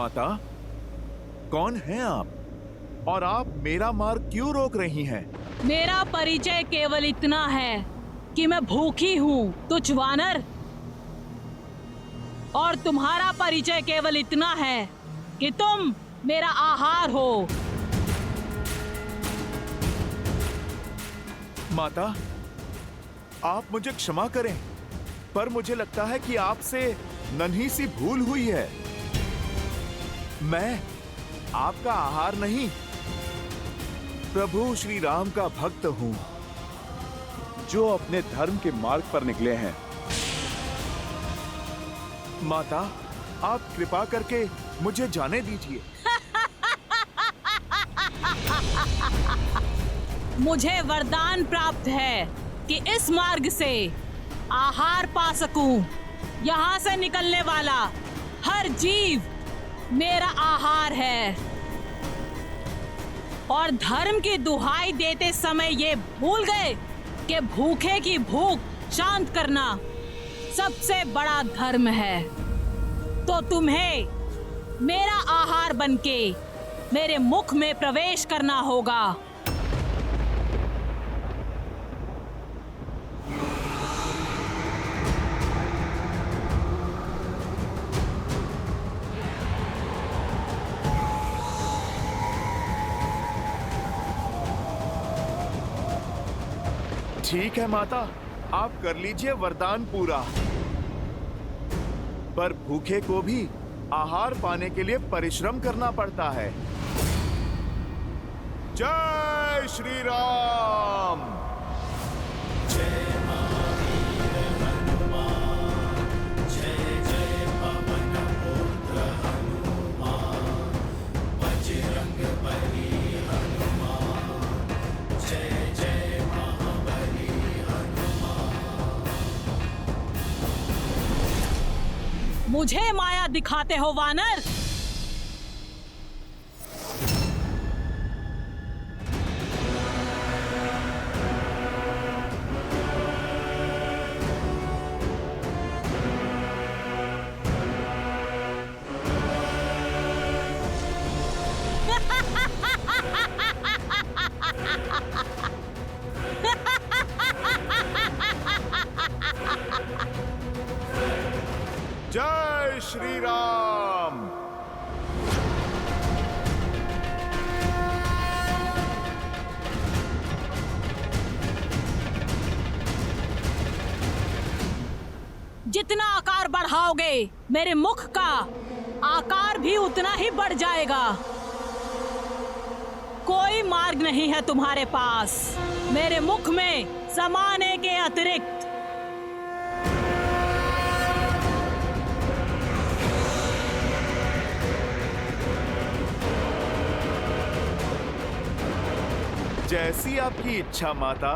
माता, कौन हैं आप और आप मेरा मार्ग क्यों रोक रही हैं? मेरा परिचय केवल इतना है कि मैं भूखी हूँ, तुच्छ वानर। और तुम्हारा परिचय केवल इतना है कि तुम मेरा आहार हो। माता, आप मुझे क्षमा करें, पर मुझे लगता है कि आपसे नन्ही सी भूल हुई है। मैं आपका आहार नहीं, प्रभु श्री राम का भक्त हूं, जो अपने धर्म के मार्ग पर निकले हैं। माता, आप कृपा करके मुझे जाने दीजिए। मुझे वरदान प्राप्त है कि इस मार्ग से आहार पा सकूं। यहाँ से निकलने वाला हर जीव मेरा आहार है। और धर्म की दुहाई देते समय ये भूल गए कि भूखे की भूख शांत करना सबसे बड़ा धर्म है। तो तुम्हें मेरा आहार बनके मेरे मुख में प्रवेश करना होगा। ठीक है माता, आप कर लीजिए वरदान पूरा। पर भूखे को भी आहार पाने के लिए परिश्रम करना पड़ता है। जय श्री राम। जय महावीर हनुमान, जय जय पवन पुत्र हनुमान, बजरंग बली हनुमान, जय जय महाबली हनुमान। मुझे माया दिखाते हो वानर? जय श्री राम। जितना आकार बढ़ाओगे मेरे मुख का आकार भी उतना ही बढ़ जाएगा। कोई मार्ग नहीं है तुम्हारे पास मेरे मुख में समाने के अतिरिक्त। जैसी आपकी इच्छा माता।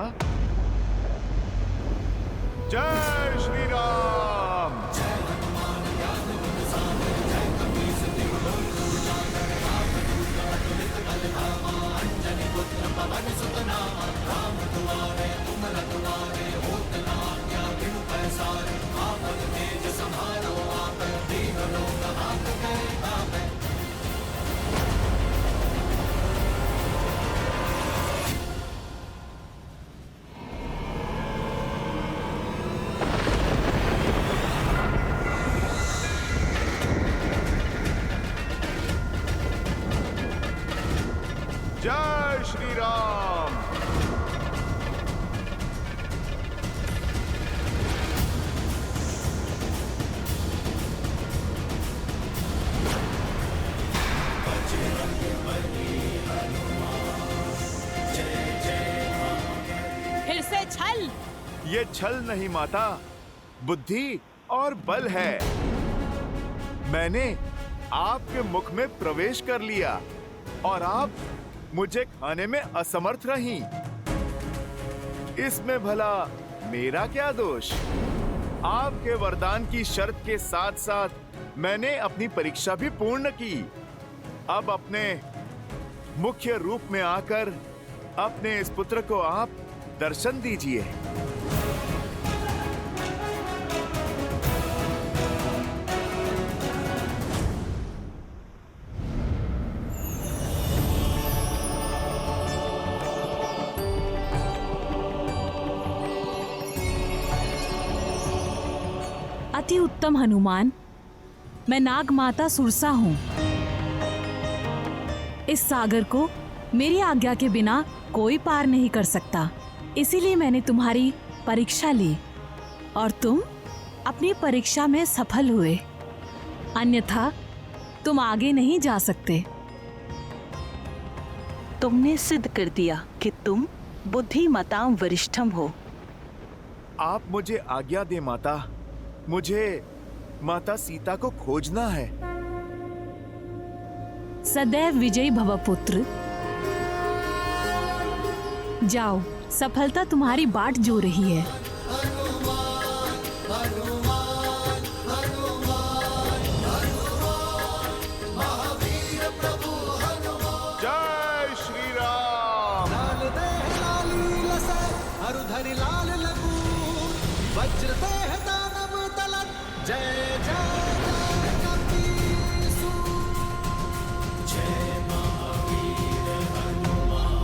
जय श्री राम। जय श्री राम। फिर से छल? ये छल नहीं माता, बुद्धि और बल है। मैंने आपके मुख में प्रवेश कर लिया और आप मुझे खाने में असमर्थ रहीं। इसमें भला मेरा क्या दोष? आपके वरदान की शर्त के साथ साथ मैंने अपनी परीक्षा भी पूर्ण की। अब अपने मुख्य रूप में आकर अपने इस पुत्र को आप दर्शन दीजिए। अति उत्तम हनुमान, मैं नाग माता सुरसा हूँ। इस सागर को मेरी आज्ञा के बिना कोई पार नहीं कर सकता। इसीलिए मैंने तुम्हारी परीक्षा ली और तुम अपनी परीक्षा में सफल हुए, अन्यथा तुम आगे नहीं जा सकते। तुमने सिद्ध कर दिया कि तुम बुद्धिमताम वरिष्ठम हो। आप मुझे आज्ञा दे माता, मुझे माता सीता को खोजना है। सदैव विजयी भव पुत्र। जाओ, सफलता तुम्हारी बाट जो रही है। जय श्री राम। लाल देह लाली लसे अरुधरि लाल लगू वज्र देह दानव तलत जय जय जय कपीसु जय महावीर हनुमान।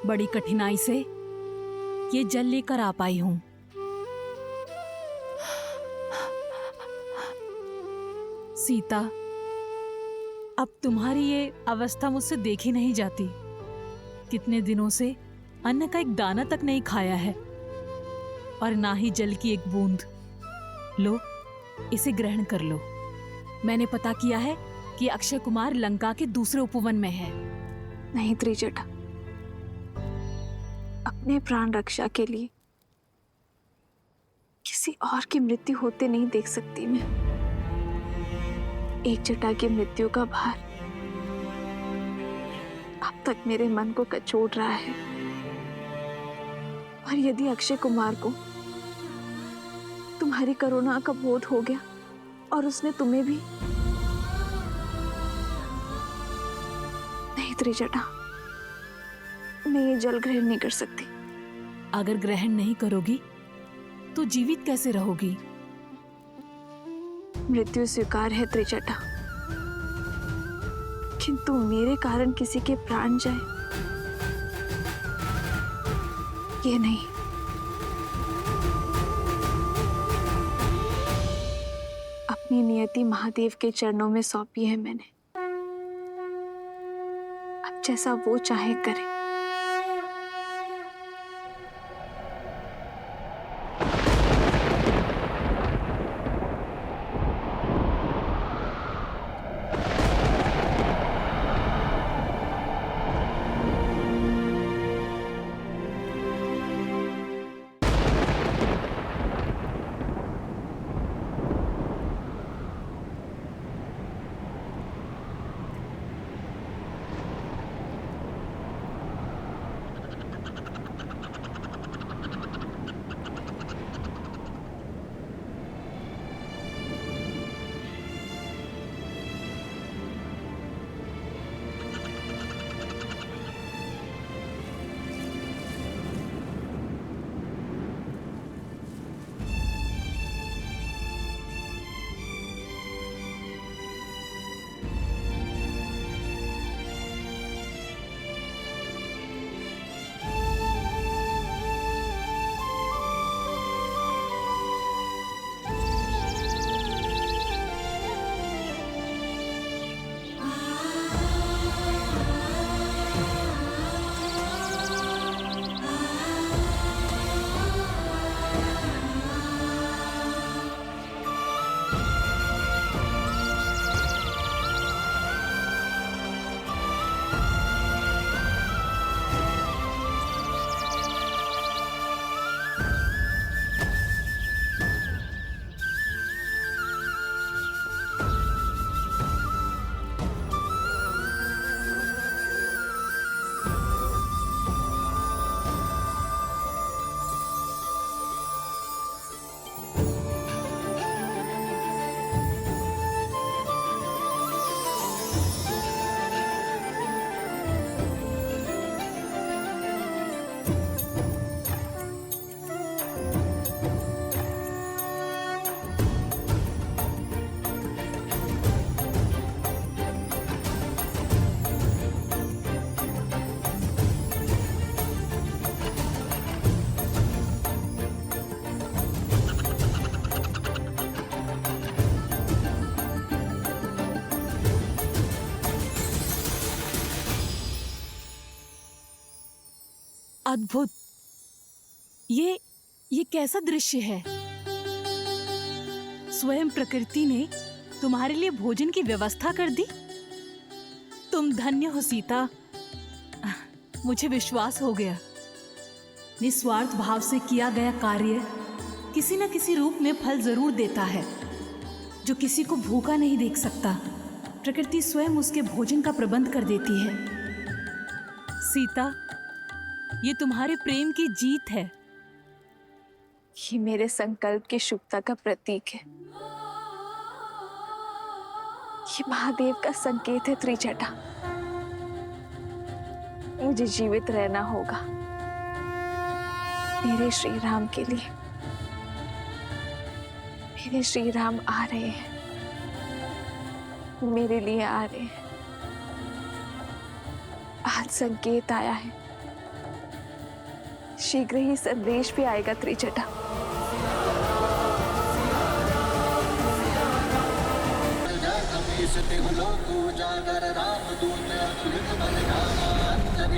बड़ी कठिनाई से ये जल लेकर आ पाई हूं। सीता, अब तुम्हारी ये अवस्था मुझसे देखी नहीं जाती। कितने दिनों से अन्न का एक दाना तक नहीं खाया है और ना ही जल की एक बूंद। लो, इसे ग्रहण कर लो। मैंने पता किया है कि अक्षय कुमार लंका के दूसरे उपवन में है। नहीं त्रिजटा, अपने प्राण रक्षा के लिए किसी और की मृत्यु होते नहीं देख सकती मैं। एक जटा की मृत्यु का भार अब तक मेरे मन को कचोट रहा है, और यदि अक्षय कुमार को तुम्हारी करुणा का बोध हो गया और उसने तुम्हें भी। नहीं त्रिजटा, मैं ये जल ग्रहण नहीं कर सकती। अगर ग्रहण नहीं करोगी तो जीवित कैसे रहोगी? मृत्यु स्वीकार है त्रिजटा, किंतु मेरे कारण किसी के प्राण जाए, ये नहीं। अपनी नियति महादेव के चरणों में सौंपी है मैंने। अब जैसा वो चाहे करे। अद्भुत। ये कैसा दृश्य है? स्वयं प्रकृति ने तुम्हारे लिए भोजन की व्यवस्था कर दी। तुम धन्य हो सीता। मुझे विश्वास हो गया, निस्वार्थ भाव से किया गया कार्य किसी न किसी रूप में फल जरूर देता है। जो किसी को भूखा नहीं देख सकता, प्रकृति स्वयं उसके भोजन का प्रबंध कर देती है। सीता, ये तुम्हारे प्रेम की जीत है। ये मेरे संकल्प की शुभता का प्रतीक है। ये महादेव का संकेत है त्रिजटा। मुझे जीवित रहना होगा मेरे श्री राम के लिए। मेरे श्री राम आ रहे हैं, मेरे लिए आ रहे हैं। आज संकेत आया है, शीघ्र ही संदेश भी आएगा त्रिजटा।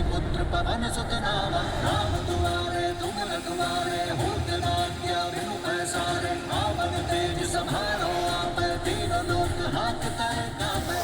पुत्र पवन सुत नामा, राम दुआरे तुम रखवारे, होत भाग्य बिनु पैसारे, आपन तेज समारो आप, तीन लोक हांकते कांपे।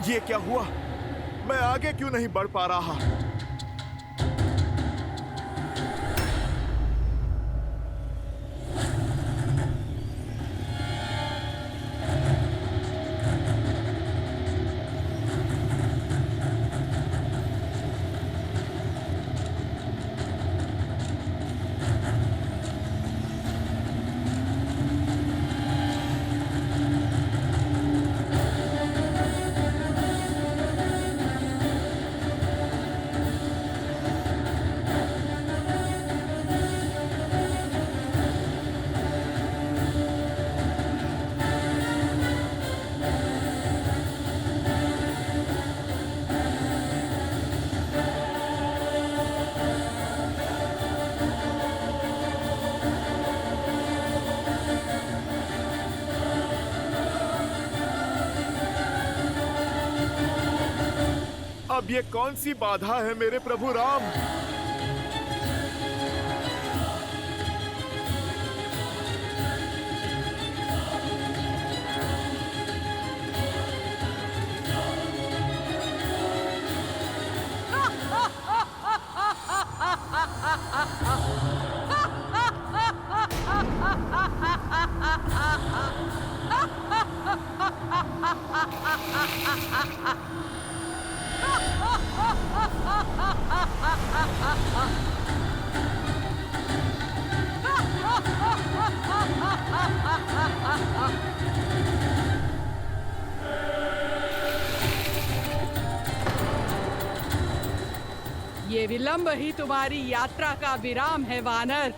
ये क्या हुआ? मैं आगे क्यों नहीं बढ़ पा रहा? अब ये कौन सी बाधा है मेरे प्रभु राम? ये विलंब ही तुम्हारी यात्रा का विराम है वानर।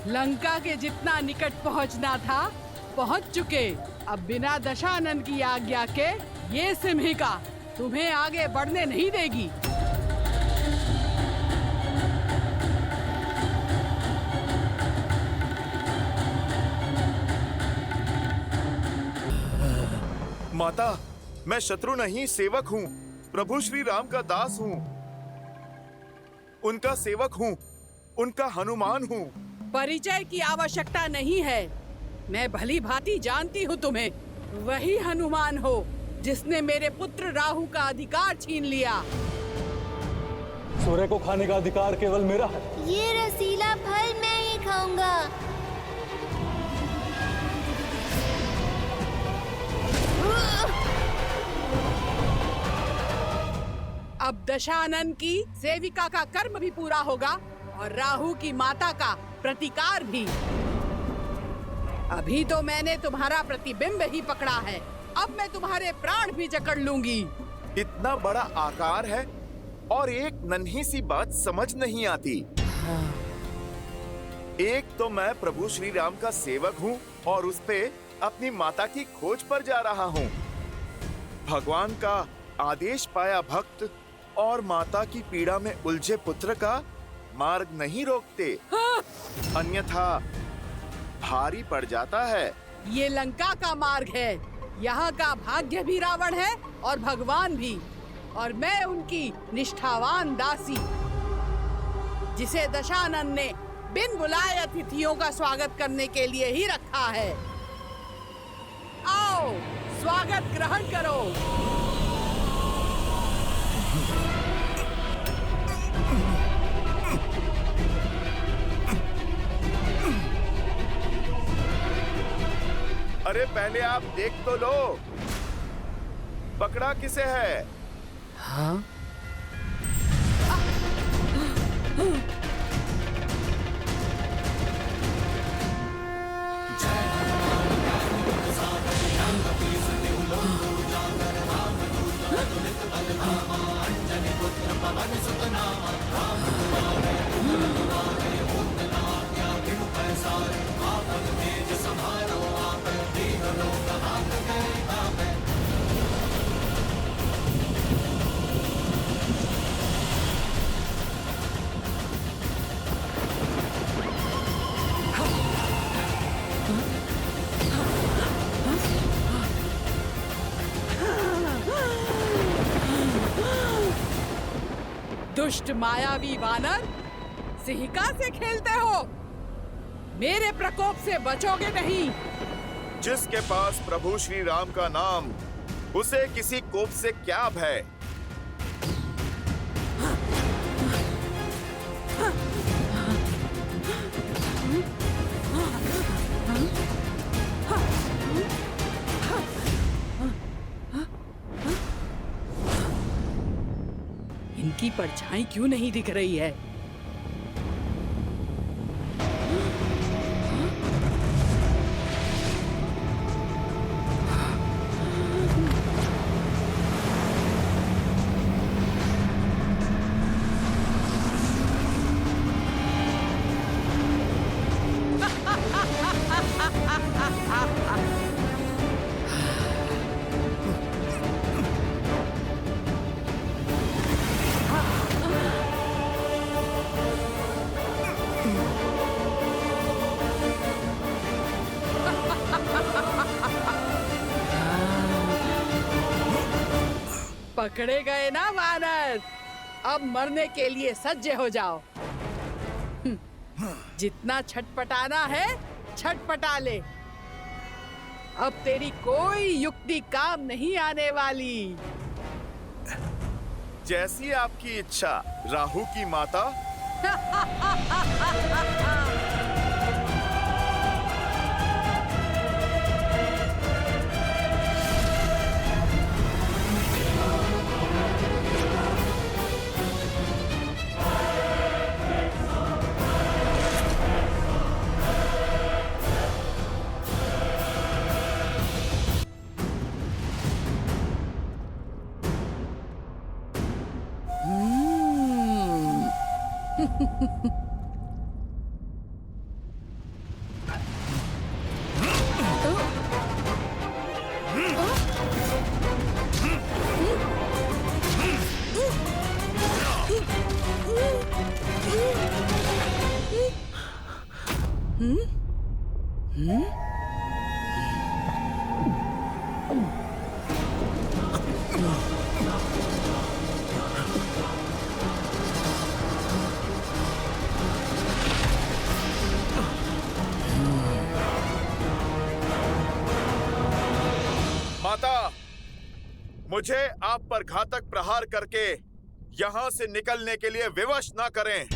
लंका के जितना निकट पहुंचना था पहुंच चुके। अब बिना दशानन की आज्ञा के ये सिंहिका तुम्हें आगे बढ़ने नहीं देगी। माता, मैं शत्रु नहीं, सेवक हूँ। प्रभु श्री राम का दास हूँ, उनका सेवक हूँ, उनका हनुमान हूँ। परिचय की आवश्यकता नहीं है। मैं भली भांति जानती हूँ तुम्हें। वही हनुमान हो जिसने मेरे पुत्र राहु का अधिकार छीन लिया। सूर्य को खाने का अधिकार केवल मेरा है। ये रसीला फल मैं ही खाऊंगा। अब दशानन की सेविका का कर्म भी पूरा होगा और राहु की माता का प्रतिकार भी। अभी तो मैंने तुम्हारा प्रतिबिंब ही पकड़ा है, अब मैं तुम्हारे प्राण भी जकड़ लूंगी। इतना बड़ा आकार है और एक नन्ही सी बात समझ नहीं आती। एक तो मैं प्रभु श्री राम का सेवक हूँ और उस पे अपनी माता की खोज पर जा रहा हूँ। भगवान का आदेश पाया भक्त और माता की पीड़ा में उलझे पुत्र का मार्ग नहीं रोकते, अन्यथा भारी पड़ जाता है। ये लंका का मार्ग है, यहाँ का भाग्य भी रावण है और भगवान भी, और मैं उनकी निष्ठावान दासी, जिसे दशानन ने बिन बुलाए अतिथियों का स्वागत करने के लिए ही रखा है। आओ, स्वागत ग्रहण करो। अरे पहले आप देख तो लो, पकड़ा किसे है? हाँ? दुष्ट मायावी वानर, सिहिका से खेलते हो? मेरे प्रकोप से बचोगे नहीं। जिसके पास प्रभु श्री राम का नाम, उसे किसी कोप से क्या भय? इनकी परछाई क्यों नहीं दिख रही है? पकड़े गए ना वानर, अब मरने के लिए सज्ज हो जाओ। जितना छटपटाना है छटपटा ले, अब तेरी कोई युक्ति काम नहीं आने वाली। जैसी आपकी इच्छा, राहु की माता। माता, मुझे आप पर घातक प्रहार करके यहाँ से निकलने के लिए विवश ना करें।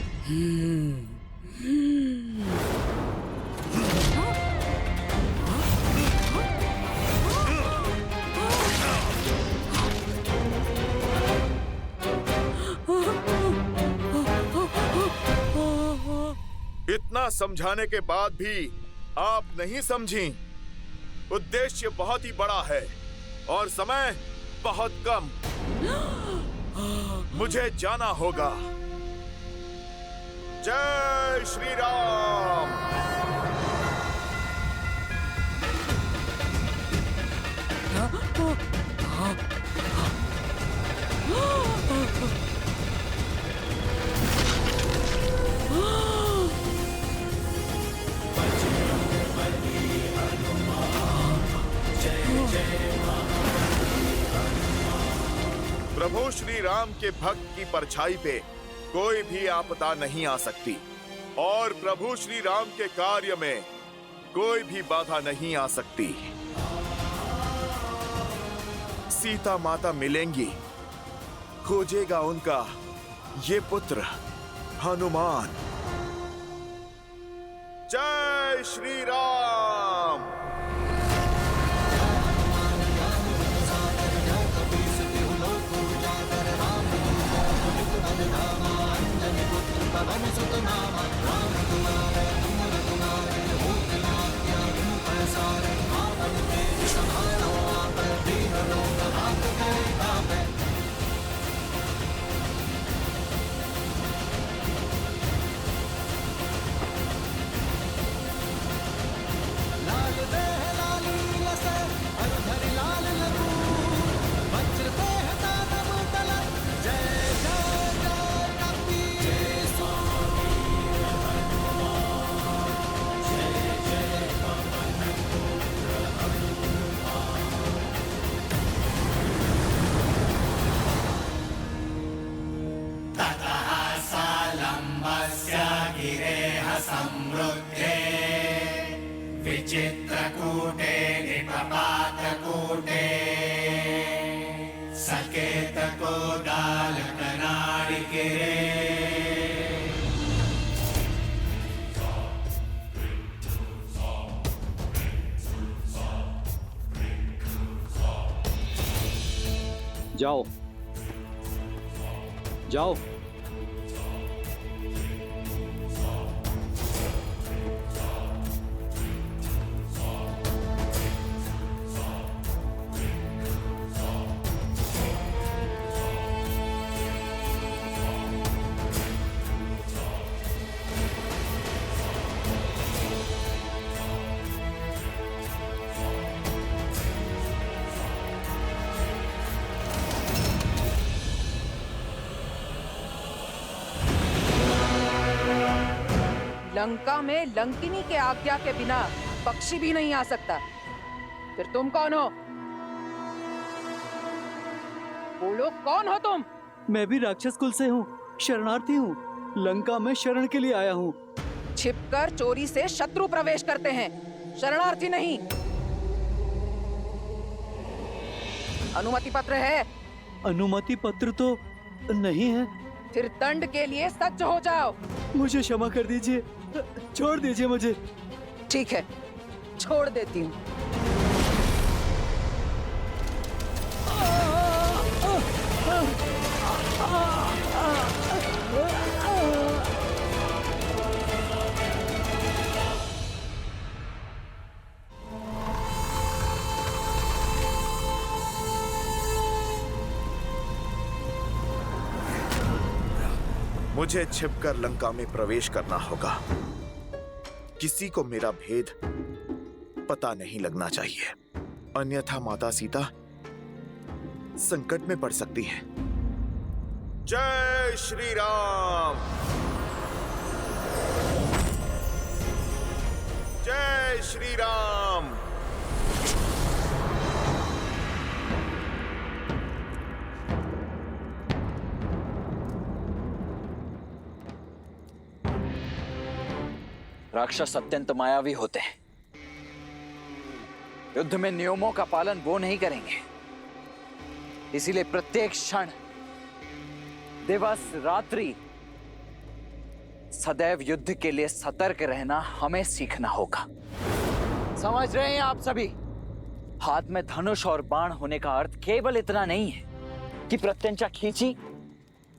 इतना समझाने के बाद भी आप नहीं समझी। उद्देश्य बहुत ही बड़ा है और समय बहुत कम। मुझे जाना होगा। जय श्री राम। प्रभु श्री राम के भक्त की परछाई पे कोई भी आपदा नहीं आ सकती और प्रभु श्री राम के कार्य में कोई भी बाधा नहीं आ सकती। सीता माता मिलेंगी, खोजेगा उनका ये पुत्र हनुमान। जय श्री राम। चित्रकूटे निपपातकूटे सकेतको दालकनाडिकिरे जाओ जाओ। लंका में लंकिनी के आज्ञा के बिना पक्षी भी नहीं आ सकता। फिर तुम कौन हो? बोलो, कौन हो तुम? मैं भी राक्षस कुल से हूँ, शरणार्थी हूँ, लंका में शरण के लिए आया हूँ। छिपकर चोरी से शत्रु प्रवेश करते हैं, शरणार्थी नहीं। अनुमति पत्र है? अनुमति पत्र तो नहीं है। फिर दंड के लिए सज्ज हो जाओ। मुझे क्षमा कर दीजिए, छोड़ दीजिए मुझे। ठीक है, छोड़ देती हूँ। मुझे छिपकर लंका में प्रवेश करना होगा। किसी को मेरा भेद पता नहीं लगना चाहिए, अन्यथा माता सीता संकट में पड़ सकती हैं। जय श्री राम। जय श्री राम। राक्षस अत्यंत मायावी होते हैं। युद्ध में नियमों का पालन वो नहीं करेंगे। इसीलिए प्रत्येक क्षण, दिवस, रात्रि सदैव युद्ध के लिए सतर्क रहना हमें सीखना होगा। समझ रहे हैं आप सभी? हाथ में धनुष और बाण होने का अर्थ केवल इतना नहीं है कि प्रत्यंचा खींची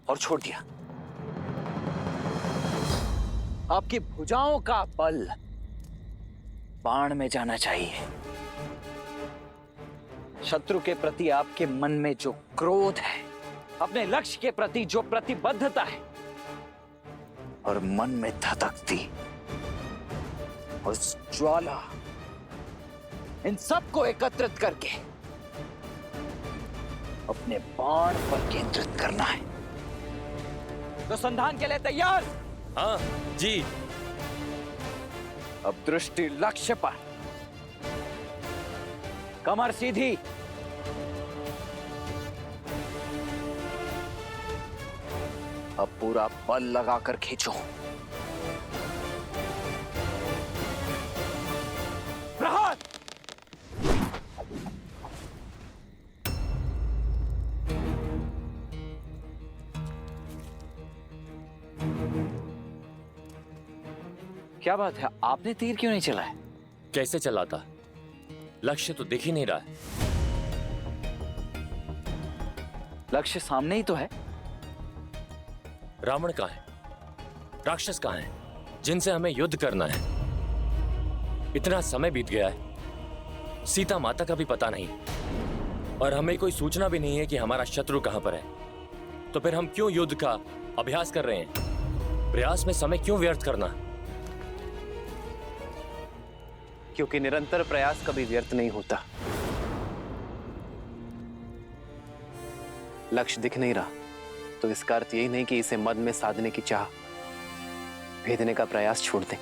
और छोड़ दिया। आपकी भुजाओं का बल बाण में जाना चाहिए। शत्रु के प्रति आपके मन में जो क्रोध है, अपने लक्ष्य के प्रति जो प्रतिबद्धता है और मन में धधकती उस ज्वाला, इन सबको एकत्रित करके अपने बाण पर केंद्रित करना है। तो संधान के लिए तैयार? हाँ जी। अब दृष्टि लक्ष्य पर, कमर सीधी, अब पूरा बल लगाकर खींचो। प्रहार! क्या बात है, आपने तीर क्यों नहीं चलाया? कैसे चलाता? लक्ष्य तो दिख ही नहीं रहा है। लक्ष्य सामने ही तो है। रावण कहाँ है? राक्षस कहाँ है जिनसे हमें युद्ध करना है? इतना समय बीत गया है, सीता माता का भी पता नहीं और हमें कोई सूचना भी नहीं है कि हमारा शत्रु कहां पर है। तो फिर हम क्यों युद्ध का अभ्यास कर रहे हैं? प्रयास में समय क्यों व्यर्थ करना? क्योंकि निरंतर प्रयास कभी व्यर्थ नहीं होता। लक्ष्य दिख नहीं रहा तो इसका अर्थ यही नहीं कि इसे मद में साधने की चाह भेदने का प्रयास छोड़ दें।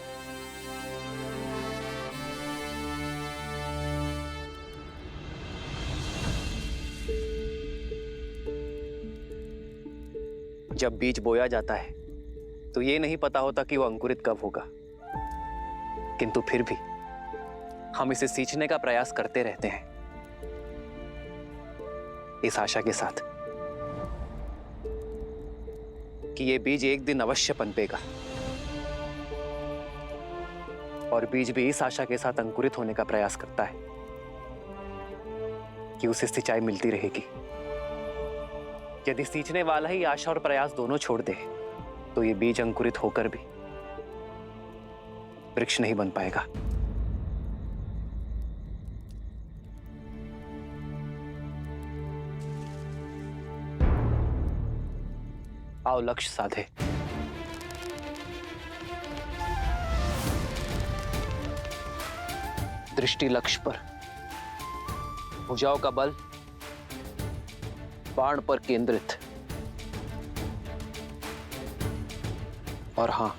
जब बीज बोया जाता है तो ये नहीं पता होता कि वो अंकुरित कब होगा, किंतु फिर भी हम इसे सींचने का प्रयास करते रहते हैं, इस आशा के साथ कि ये बीज एक दिन अवश्य पनपेगा। और बीज भी इस आशा के साथ अंकुरित होने का प्रयास करता है कि उसे सिंचाई मिलती रहेगी। यदि सींचने वाला ही आशा और प्रयास दोनों छोड़ दे तो ये बीज अंकुरित होकर भी वृक्ष नहीं बन पाएगा। आओ लक्ष्य साधे। दृष्टि लक्ष्य पर, भुजाओं का बल बाण पर केंद्रित। और हां,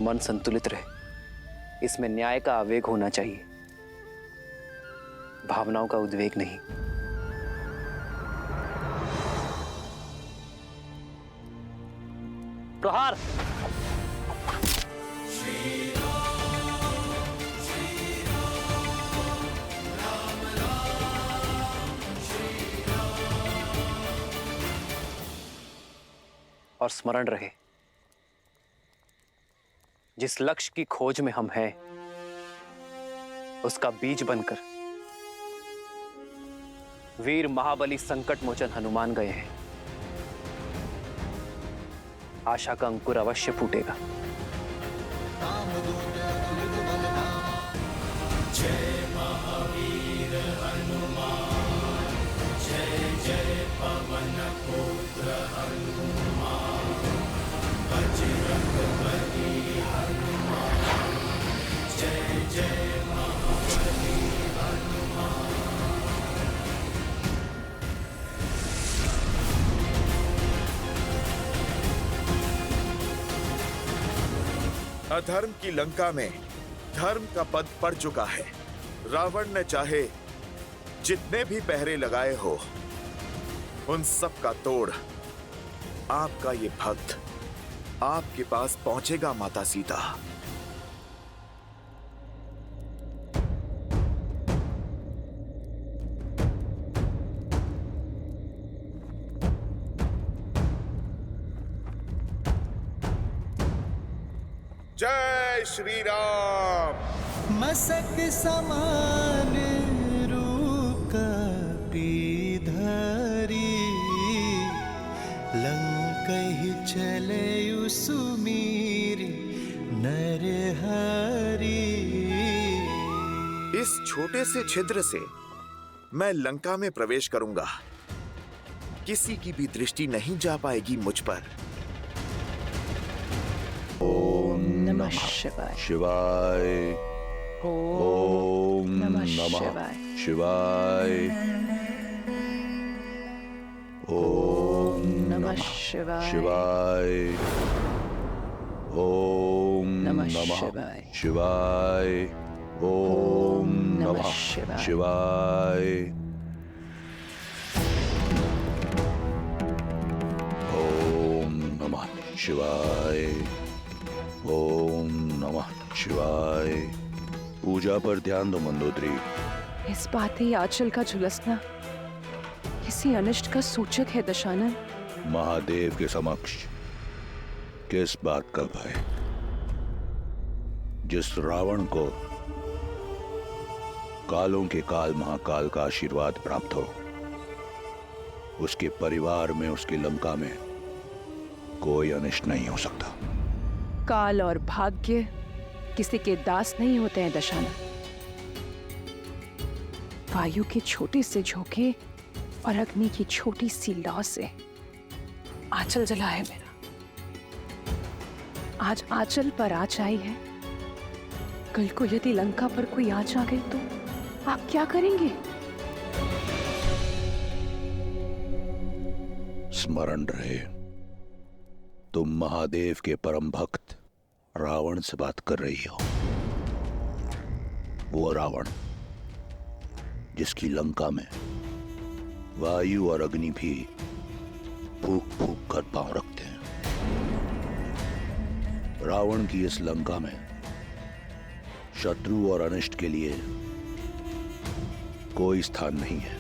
मन संतुलित रहे। इसमें न्याय का आवेग होना चाहिए, भावनाओं का उद्वेग नहीं। प्रहार! और स्मरण रहे, जिस लक्ष्य की खोज में हम हैं, उसका बीज बनकर वीर महाबली संकट मोचन हनुमान गए हैं। आशा का अंकुर अवश्य फूटेगा। जय महावीर हनुमान, जय जय पवन पुत्र हनुमान, बजरंग बली हनुमान, जय जय महाबली हनुमान। अधर्म की लंका में धर्म का पद पड़ चुका है। रावण ने चाहे जितने भी पहरे लगाए हो, उन सब का तोड़ आपका ये भक्त आपके पास पहुंचेगा माता सीता। जय श्री राम। मसक समान रूप कपी धरी, लंकहि चले सुमीर छोटे से छिद्र से मैं लंका में प्रवेश करूंगा। किसी की भी दृष्टि नहीं जा पाएगी मुझ पर। ओम नमः शिवाय। शिवाय। ओम नमः शिवाय। शिवाय। ओम नमः शिवाय। शिवाय। ओम नमः नमः शिवाय। शिवाय। ओम नमः शिवाय। शिवाय। ओम नमः शिवाय। ओम नमः शिवाय। पूजा पर ध्यान दो मंदोदरी। इस बात ही आंचल का झुलसना किसी अनिष्ट का सूचक है दशानन। महादेव के समक्ष किस बात का भय? जिस रावण को कालों के काल महाकाल का आशीर्वाद प्राप्त हो, उसके परिवार में, उसकी लंका में कोई अनिष्ट नहीं हो सकता। काल और भाग्य किसी के दास नहीं होते हैं दशानन। वायु के छोटे से झोंके और अग्नि की छोटी सी लौ से आंचल जला है मेरा। आज आंचल पर आँच आई है, कल को यदि लंका पर कोई आँच आ गई तो आप क्या करेंगे? स्मरण रहे, तुम महादेव के परम भक्त रावण से बात कर रही हो। वो रावण जिसकी लंका में वायु और अग्नि भी फूक फूक कर पांव रखते हैं। रावण की इस लंका में शत्रु और अनिष्ट के लिए कोई स्थान नहीं है।